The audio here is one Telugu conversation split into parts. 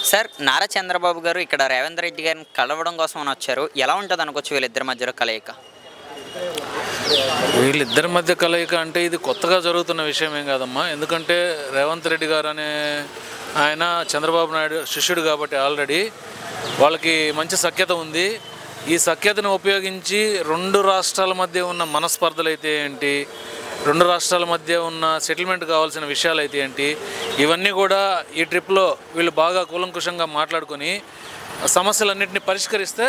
సార్ నారా చంద్రబాబు గారు ఇక్కడ రేవంత్ రెడ్డి గారిని కలవడం కోసం వచ్చారు. ఎలా ఉంటుంది అనుకోవచ్చు వీళ్ళిద్దరి మధ్యలో కలయిక? వీళ్ళిద్దరి మధ్య కలయిక అంటే ఇది కొత్తగా జరుగుతున్న విషయం ఏం కాదమ్మా. ఎందుకంటే రేవంత్ రెడ్డి గారు అనే ఆయన చంద్రబాబు నాయుడు శిష్యుడు కాబట్టి ఆల్రెడీ వాళ్ళకి మంచి సఖ్యత ఉంది. ఈ సఖ్యతను ఉపయోగించి రెండు రాష్ట్రాల మధ్య ఉన్న మనస్పర్ధలు అయితే ఏంటి, రెండు రాష్ట్రాల మధ్య ఉన్న సెటిల్మెంట్ కావాల్సిన విషయాలు అయితే ఏంటి, ఇవన్నీ కూడా ఈ ట్రిప్లో వీళ్ళు బాగా కూలంకుషంగా మాట్లాడుకొని సమస్యలన్నింటినీ పరిష్కరిస్తే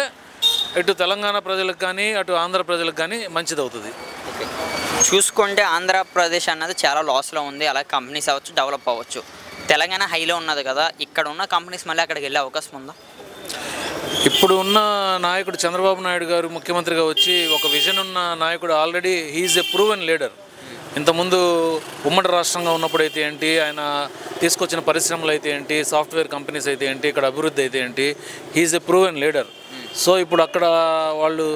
ఇటు తెలంగాణ ప్రజలకు కానీ అటు ఆంధ్ర ప్రజలకు కానీ మంచిది అవుతుంది. చూసుకుంటే ఆంధ్రప్రదేశ్ అన్నది చాలా లాస్లో ఉంది. అలాగే కంపెనీస్ అవ్వచ్చు, డెవలప్ అవ్వచ్చు. తెలంగాణ హైలో ఉన్నది కదా, ఇక్కడ ఉన్న కంపెనీస్ మళ్ళీ అక్కడికి వెళ్ళే అవకాశం ఉందా? ఇప్పుడు ఉన్న నాయకుడు చంద్రబాబు నాయుడు గారు ముఖ్యమంత్రిగా వచ్చి ఒక విజన్ ఉన్న నాయకుడు. Already he's a proven leader. ఇంతకుముందు ఉమ్మడి రాష్ట్రంగా ఉన్నప్పుడు అయితే ఏంటి, ఆయన తీసుకొచ్చిన పరిశ్రమలు అయితే ఏంటి, సాఫ్ట్వేర్ కంపెనీస్ అయితే ఏంటి, ఇక్కడ అభివృద్ధి అయితే ఏంటి, he's a proven leader. So ఇప్పుడు అక్కడ వాళ్ళు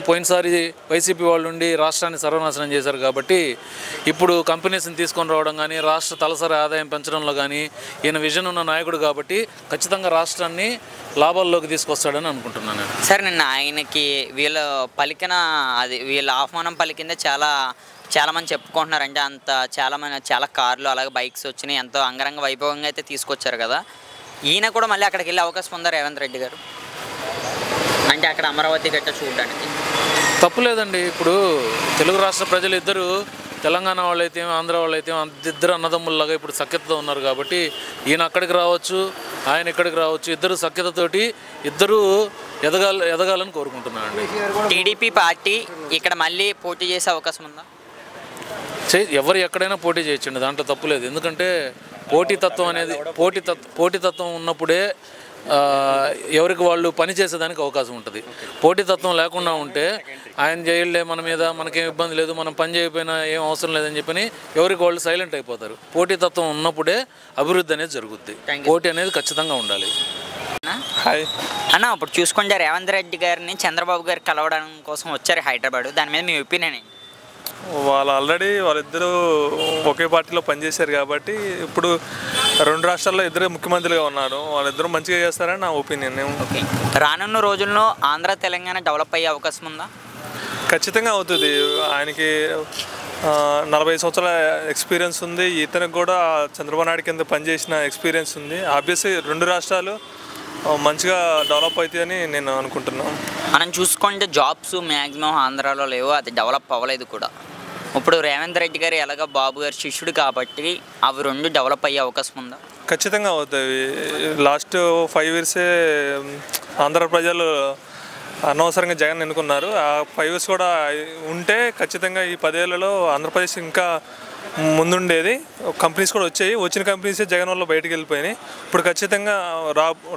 పోయినసారి వైసీపీ వాళ్ళు ఉండి రాష్ట్రాన్ని సర్వనాశనం చేశారు కాబట్టి ఇప్పుడు కంపెనీస్ని తీసుకొని రావడం కానీ రాష్ట్ర తలసరి ఆదాయం పెంచడంలో కానీ ఈయన విజన్ ఉన్న నాయకుడు కాబట్టి ఖచ్చితంగా రాష్ట్రాన్ని లాభాల్లోకి తీసుకొస్తాడని అనుకుంటున్నాను నేను. సరే, నిన్న ఆయనకి వీళ్ళ ఆహ్వానం పలికిందే చాలామంది చెప్పుకుంటున్నారు. అంటే అంత చాలా కార్లు అలాగే బైక్స్ వచ్చినాయి, ఎంతో అంగరంగ వైభవంగా అయితే తీసుకొచ్చారు కదా. ఈయన కూడా మళ్ళీ అక్కడికి వెళ్ళే అవకాశం ఉందా రేవంత్ రెడ్డి గారు? అంటే అక్కడ అమరావతి గట్ట చూడడానికి తప్పులేదండి. ఇప్పుడు తెలుగు రాష్ట్ర ప్రజలు ఇద్దరు, తెలంగాణ వాళ్ళైతే ఆంధ్ర వాళ్ళైతే ఇద్దరు అన్నదమ్ముల్లాగా ఇప్పుడు సఖ్యతతో ఉన్నారు కాబట్టి ఈయన అక్కడికి రావచ్చు, ఆయన ఇక్కడికి రావచ్చు. ఇద్దరు సఖ్యతతోటి ఇద్దరు ఎదగాలని కోరుకుంటున్నానండి. టీడీపీ పార్టీ ఇక్కడ మళ్ళీ పోటీ చేసే అవకాశం ఉందా? ఎవరు ఎక్కడైనా పోటీ చేయొచ్చండి, దాంట్లో తప్పులేదు. ఎందుకంటే పోటీతత్వం ఉన్నప్పుడే ఎవరికి వాళ్ళు పని చేసేదానికి అవకాశం ఉంటుంది. పోటీతత్వం లేకుండా ఉంటే ఆయన చేయలే మన మీద, మనకేం ఇబ్బంది లేదు, మనం పని చేయకపోయినా ఏం అవసరం లేదని చెప్పని ఎవరికి వాళ్ళు సైలెంట్ అయిపోతారు. పోటీతత్వం ఉన్నప్పుడే అభివృద్ధి అనేది జరుగుద్ది. పోటీ అనేది ఖచ్చితంగా ఉండాలి. హాయ్ అన్న, ఇప్పుడు చూసుకుంటే రేవంత్ రెడ్డి గారిని చంద్రబాబు గారు కలవడం కోసం వచ్చారు హైదరాబాద్. దాని మీద మీ ఒపీనియన్ ఏంటి? వాళ్ళిద్దరూ ఒకే పార్టీలో పనిచేశారు కాబట్టి ఇప్పుడు రెండు రాష్ట్రాల్లో ఇద్దరు ముఖ్యమంత్రులుగా ఉన్నారు. వాళ్ళిద్దరూ మంచిగా చేస్తారని నా ఒపీనియన్. రానున్న రోజుల్లో ఆంధ్ర తెలంగాణ డెవలప్ అయ్యే అవకాశం ఉందా? ఖచ్చితంగా అవుతుంది. ఆయనకి 40 సంవత్సరాల ఎక్స్పీరియన్స్ ఉంది. ఇతనికి కూడా చంద్రబాబు నాయుడు కింద పనిచేసిన ఎక్స్పీరియన్స్ ఉంది. ఆబ్వియస్లీ రెండు రాష్ట్రాలు మంచిగా డెవలప్ అవుతాయని నేను అనుకుంటున్నాను. మనం చూసుకుంటే జాబ్స్ మ్యాక్సిమం ఆంధ్రాలో లేవు, అది డెవలప్ అవ్వలేదు కూడా. ఇప్పుడు రేవంత్ రెడ్డి గారు ఎలాగో బాబు గారు శిష్యుడు కాబట్టి అవి రెండు డెవలప్ అయ్యే అవకాశం ఉందా? ఖచ్చితంగా అవుతాయి. లాస్ట్ 5 ఇయర్సే ఆంధ్ర ప్రజలు అనవసరంగా జగన్ ఎన్నుకున్నారు. ఆ 5 ఇయర్స్ కూడా ఉంటే ఖచ్చితంగా ఈ 10 ఏళ్లలో ఆంధ్రప్రదేశ్ ఇంకా ముందుండేది. కంపెనీస్ కూడా వచ్చిన కంపెనీసే జగన్ వల్ల బయటకు వెళ్ళిపోయినాయి. ఇప్పుడు ఖచ్చితంగా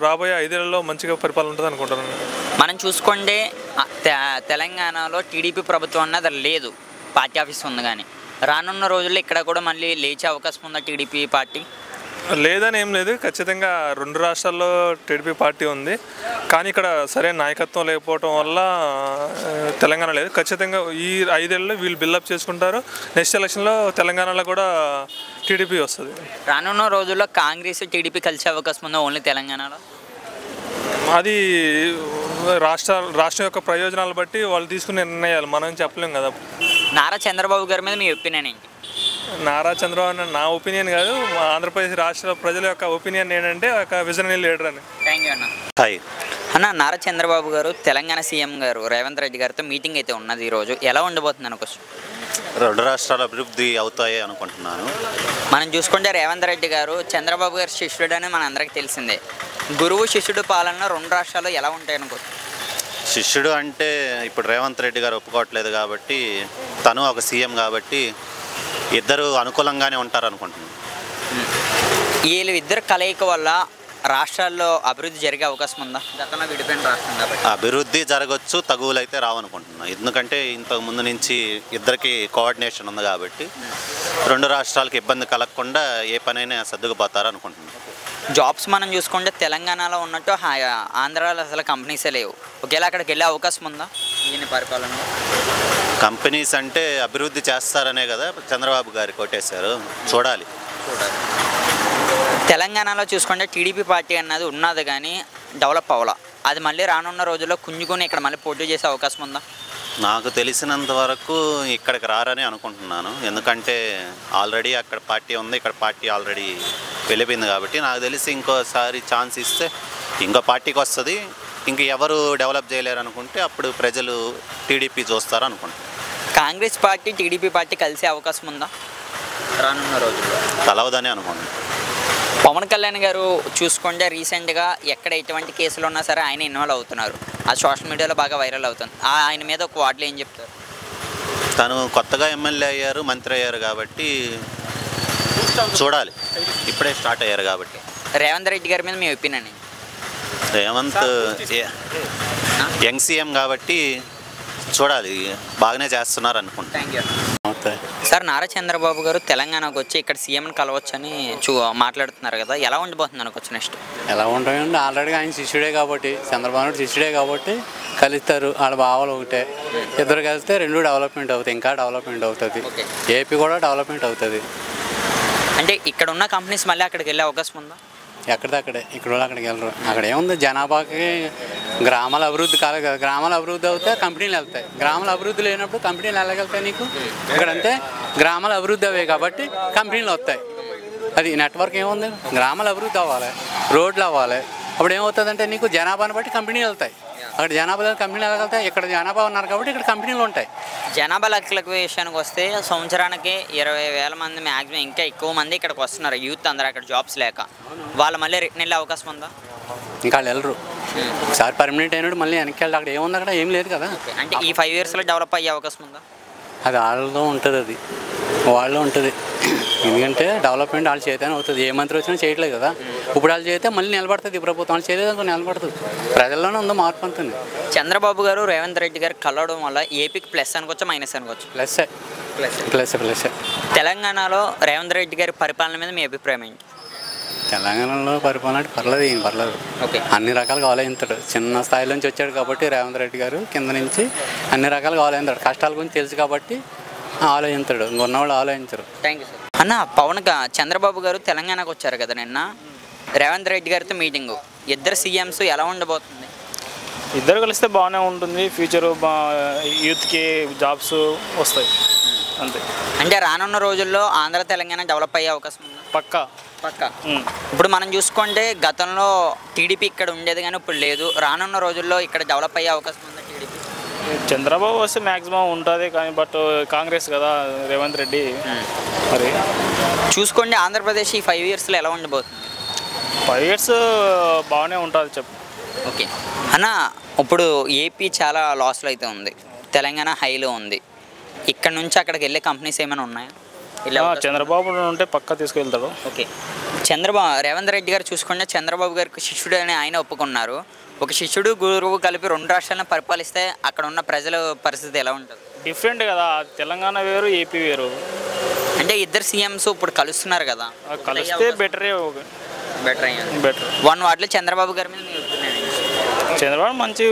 రాబోయే 5 ఏళ్లలో మంచిగా పరిపాలన ఉంటుంది అనుకుంటున్నాను. మనం చూసుకుంటే తెలంగాణలో టీడీపీ ప్రభుత్వం అన్నది లేదు, పార్టీ ఆఫీస్ ఉంది. కానీ రానున్న రోజుల్లో ఇక్కడ కూడా మళ్ళీ లేచే అవకాశం ఉందా టీడీపీ పార్టీ? లేదని ఏం లేదు. ఖచ్చితంగా రెండు రాష్ట్రాల్లో టీడీపీ పార్టీ ఉంది. కానీ ఇక్కడ సరైన నాయకత్వం లేకపోవడం వల్ల తెలంగాణ లేదు. ఖచ్చితంగా ఈ 5 ఏళ్ళలో వీళ్ళు బిల్డప్ చేసుకుంటారు. నెక్స్ట్ ఎలక్షన్లో తెలంగాణలో కూడా టీడీపీ వస్తుంది. రానున్న రోజుల్లో కాంగ్రెస్ టీడీపీ కలిసే అవకాశం ఉందా ఓన్లీ తెలంగాణలో? అది రాష్ట్రం యొక్క ప్రయోజనాలు బట్టి వాళ్ళు తీసుకునే నిర్ణయాలు, మనం చెప్పలేం కదా. నారా చంద్రబాబు గారి మీద మీ ఒపీనియన్ ఏంటి? నారా చంద్రబాబు నా ఒపీనియన్ కాదు, ఆంధ్రప్రదేశ్ రాష్ట్ర ప్రజల యొక్క ఒపీనియన్ ఏంటంటే ఒక విజనరీ లీడర్ అని. థ్యాంక్ యూ అన్న. హాయ్ అన్న, నారా చంద్రబాబు గారు తెలంగాణ సీఎం గారు రేవంత్ రెడ్డి గారితో మీటింగ్ అయితే ఉన్నది. ఈరోజు ఎలా ఉండబోతుంది అనుకోవచ్చు? రెండు రాష్ట్రాల అభివృద్ధి అవుతాయి అనుకుంటున్నాను. మనం చూసుకుంటే రేవంత్ రెడ్డి గారు చంద్రబాబు గారి శిష్యుడు అని మన అందరికీ తెలిసిందే. గురువు శిష్యుడు పాలన రెండు రాష్ట్రాల్లో ఎలా ఉంటాయి అనుకోవచ్చు? శిష్యుడు అంటే ఇప్పుడు రేవంత్ రెడ్డి గారు ఒప్పుకోవట్లేదు కాబట్టి, తను ఒక సీఎం కాబట్టి ఇద్దరు అనుకూలంగానే ఉంటారు అనుకుంటున్నాను. వీళ్ళు ఇద్దరు కలయిక వల్ల రాష్ట్రాల్లో అభివృద్ధి జరిగే అవకాశం ఉందా? గతంలో విడిపోయిన రాష్ట్రం కాబట్టి అభివృద్ధి జరగవచ్చు, తగువులు అయితే రావనుకుంటున్నాను. ఎందుకంటే ఇంతకు ముందు నుంచి ఇద్దరికి కోఆర్డినేషన్ ఉంది కాబట్టి రెండు రాష్ట్రాలకు ఇబ్బంది కలగకుండా ఏ పనైనా సర్దుకుపోతారు అనుకుంటున్నాను. జాబ్స్ మనం చూసుకుంటే తెలంగాణలో ఉన్నట్టు ఆంధ్రాలో అసలు కంపెనీసే లేవు. ఒకేలా అక్కడికి వెళ్ళే అవకాశం ఉందా ఈయన పరిపాలనలో? కంపెనీస్ అంటే అభివృద్ధి చేస్తారనే కదా చంద్రబాబు గారు కొట్టేశారు. చూడాలి. తెలంగాణలో చూసుకుంటే టీడీపీ పార్టీ అన్నది ఉన్నది కానీ డెవలప్ అవ్వాల. అది మళ్ళీ రానున్న రోజుల్లో కుంజుకొని ఇక్కడ మళ్ళీ పోటీ చేసే అవకాశం ఉందా? నాకు తెలిసినంత వరకు ఇక్కడికి రారని అనుకుంటున్నాను. ఎందుకంటే ఆల్రెడీ అక్కడ పార్టీ ఉంది, ఇక్కడ పార్టీ ఆల్రెడీ వెళ్ళిపోయింది కాబట్టి నాకు తెలిసి ఇంకోసారి ఛాన్స్ ఇస్తే ఇంకో పార్టీకి వస్తుంది. ఇంక ఎవరు డెవలప్ చేయలేరు అనుకుంటే అప్పుడు ప్రజలు టీడీపీ చూస్తారు అనుకుంటున్నాను. కాంగ్రెస్ పార్టీ టీడీపీ పార్టీ కలిసే అవకాశం ఉందా రానున్న రోజుల్లో? కలవదని అనుకుంటున్నాను. పవన్ కళ్యాణ్ గారు చూసుకుంటే రీసెంట్గా ఎక్కడ ఎటువంటి కేసులు ఉన్నా సరే ఆయన ఇన్వాల్వ్ అవుతున్నారు. అది సోషల్ మీడియాలో బాగా వైరల్ అవుతుంది. ఆయన మీద ఒక వార్డులో ఏం చెప్తారు? తను కొత్తగా ఎమ్మెల్యే అయ్యారు, మంత్రి అయ్యారు కాబట్టి చూడాలి. ఇప్పుడే స్టార్ట్ అయ్యారు కాబట్టి. రేవంత్ రెడ్డి గారి మీద మీ ఒపీనియన్? రేవంత్ యంగ్ సీఎం కాబట్టి చూడాలి, బాగానే చేస్తున్నారు అనుకుంటున్నాను. Thank you sir. Nara Chandrababu గారు తెలంగాణకు వచ్చి ఇక్కడ సీఎంని కలవచ్చని మాట్లాడుతున్నారు కదా, ఎలా ఉండిపోతుంది అనుకోవచ్చు నెక్స్ట్? ఎలా ఉంటాయండి, ఆల్రెడీ ఆయన శిష్యుడే కాబట్టి, చంద్రబాబు నాయుడు శిష్యుడే కాబట్టి కలుస్తారు. వాళ్ళ భావాలు ఒకటే, ఇద్దరు కలిస్తే రెండు డెవలప్మెంట్ అవుతాయి, ఇంకా డెవలప్మెంట్ అవుతుంది. ఏపీ కూడా డెవలప్మెంట్ అవుతుంది. అంటే ఇక్కడ ఉన్న కంపెనీస్ మళ్ళీ అక్కడికి వెళ్ళే అవకాశం ఉందా? ఎక్కడిదక్కడే, ఇక్కడ వాళ్ళు అక్కడికి వెళ్ళరు. అక్కడ ఏముంది, జనాభాకి గ్రామాల అభివృద్ధి కాదు కదా. గ్రామాల అభివృద్ధి అవుతే కంపెనీలు వెళ్తాయి. గ్రామాల అభివృద్ధి లేనప్పుడు కంపెనీలు వెళ్ళగలుగుతాయి నీకు? ఇక్కడంతే గ్రామాల అభివృద్ధి అవే కాబట్టి కంపెనీలు వస్తాయి. అది నెట్వర్క్ ఏముంది, గ్రామాల అభివృద్ధి అవ్వాలి, రోడ్లు అవ్వాలి. అప్పుడు ఏమవుతుందంటే నీకు జనాభాని బట్టి కంపెనీలు వెళ్తాయి. అక్కడ జనాభా కంపెనీలు వెళ్ళగలుగుతాయి. ఇక్కడ జనాభా ఉన్నారు కాబట్టి ఇక్కడ కంపెనీలు ఉంటాయి. జనాభా లెక్కలకు విషయానికి వస్తే సంవత్సరానికి 20,000 మంది మ్యాక్సిమం, ఇంకా ఎక్కువ మంది ఇక్కడికి వస్తున్నారు. యూత్ అందరూ అక్కడ జాబ్స్ లేక వాళ్ళు మళ్ళీ రిటర్న్ వెళ్ళే అవకాశం ఉందా? ఇంకా వాళ్ళు వెళ్ళరు. ఒకసారి పర్మనెంట్ అయినట్టు మళ్ళీ వెనక్కి వెళ్ళి అక్కడ ఏముంది, అక్కడ ఏం లేదు కదా. అంటే ఈ 5 yearsలో డెవలప్ అయ్యే అవకాశం ఉందా? అది వాళ్ళలో ఉంటుంది, అది వాళ్ళలో ఉంటుంది. ఎందుకంటే డెవలప్మెంట్ వాళ్ళు చేతనే అవుతుంది. ఏ మంత్రి వచ్చినా చేయట్లేదు కదా. ఇప్పుడు వాళ్ళు చేస్తే మళ్ళీ నిలబడుతుంది. ఈ ప్రభుత్వం వాళ్ళు చేయలేదు అనుకో నిలబడుతుంది. ప్రజల్లోనే ఉందో మార్పు అంటుంది. చంద్రబాబు గారు రేవంత్ రెడ్డి గారు కలవడం వల్ల ఏపీకి ప్లస్ అనుకోవచ్చు, మైనస్ అనుకోవచ్చు? ప్లస్సే. Plus plus. తెలంగాణలో రేవంత్ రెడ్డి గారి పరిపాలన మీద మీ అభిప్రాయం ఏంటి? తెలంగాణలో పరిపాలన అంటే పర్లేదు, ఏం పర్లేదు. ఓకే, అన్ని రకాలుగా ఆలోచిస్తాడు. చిన్న స్థాయి నుంచి వచ్చాడు కాబట్టి రేవంత్ రెడ్డి గారు కింద నుంచి అన్ని రకాలుగా ఆలోచిస్తాడు. కష్టాల గురించి తెలుసు కాబట్టి ఆలోచిస్తాడు. ఇంకొన్నవాళ్ళు ఆలోచించరు. Thank you sir. అన్న, చంద్రబాబు గారు తెలంగాణకు వచ్చారు కదా నిన్న, రేవంత్ రెడ్డి గారితో మీటింగు. ఇద్దరు సీఎంస్ ఎలా ఉండబోతుంది? ఇద్దరు కలిస్తే బాగానే ఉంటుంది. ఫ్యూచర్ యూత్కి జాబ్స్ వస్తాయి అంతే. అంటే రానున్న రోజుల్లో ఆంధ్ర తెలంగాణ డెవలప్ అయ్యే అవకాశం ఉందా? పక్కా. ఇప్పుడు మనం చూసుకుంటే గతంలో టీడీపీ ఇక్కడ ఉండేది కానీ ఇప్పుడు లేదు. రానున్న రోజుల్లో ఇక్కడ డెవలప్ అయ్యే అవకాశం ఉందా టీడీపీ? చంద్రబాబు వస్తే మ్యాక్సిమం ఉంటుంది కానీ, బట్ కాంగ్రెస్ కదా రేవంత్ రెడ్డి. మరి చూసుకోండి ఆంధ్రప్రదేశ్ ఈ 5 yearsలో ఎలా ఉండబోతుంది? 5 years బాగానే ఉంటుంది చెప్పు. ఓకే అన్న, ఇప్పుడు ఏపీ చాలా లాస్లో అయితే ఉంది, తెలంగాణ హైలో ఉంది. ఇక్కడ నుంచి అక్కడికి వెళ్ళే కంపెనీస్ ఏమైనా ఉన్నాయా? చంద్రబాబు ఉంటే పక్కా తీసుకెళ్తాడు. ఓకే, రేవంత్ రెడ్డి గారు చూసుకుంటే చంద్రబాబు గారికి శిష్యుడు అని ఆయన ఒప్పుకున్నారు. ఒక శిష్యుడు గురువు కలిపి 2 రాష్ట్రాలను పరిపాలిస్తే అక్కడ ఉన్న ప్రజల పరిస్థితి ఎలా ఉంటుంది? డిఫరెంట్ కదా, తెలంగాణ వేరు, ఏపీ వేరు. అంటే ఇద్దరు సీఎంస్ ఇప్పుడు కలుస్తున్నారు కదా, కలిస్తే బెటర్. బెటర్ 1 వార్డులో చంద్రబాబు గారి మీద మీ ఒపీనియన్ ఏంటి? చంద్రబాబు మంచి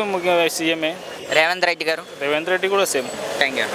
సీఎంఏ. రేవంత్ రెడ్డి గారు? రేవంత్ రెడ్డి కూడా సేమ్. Thank you.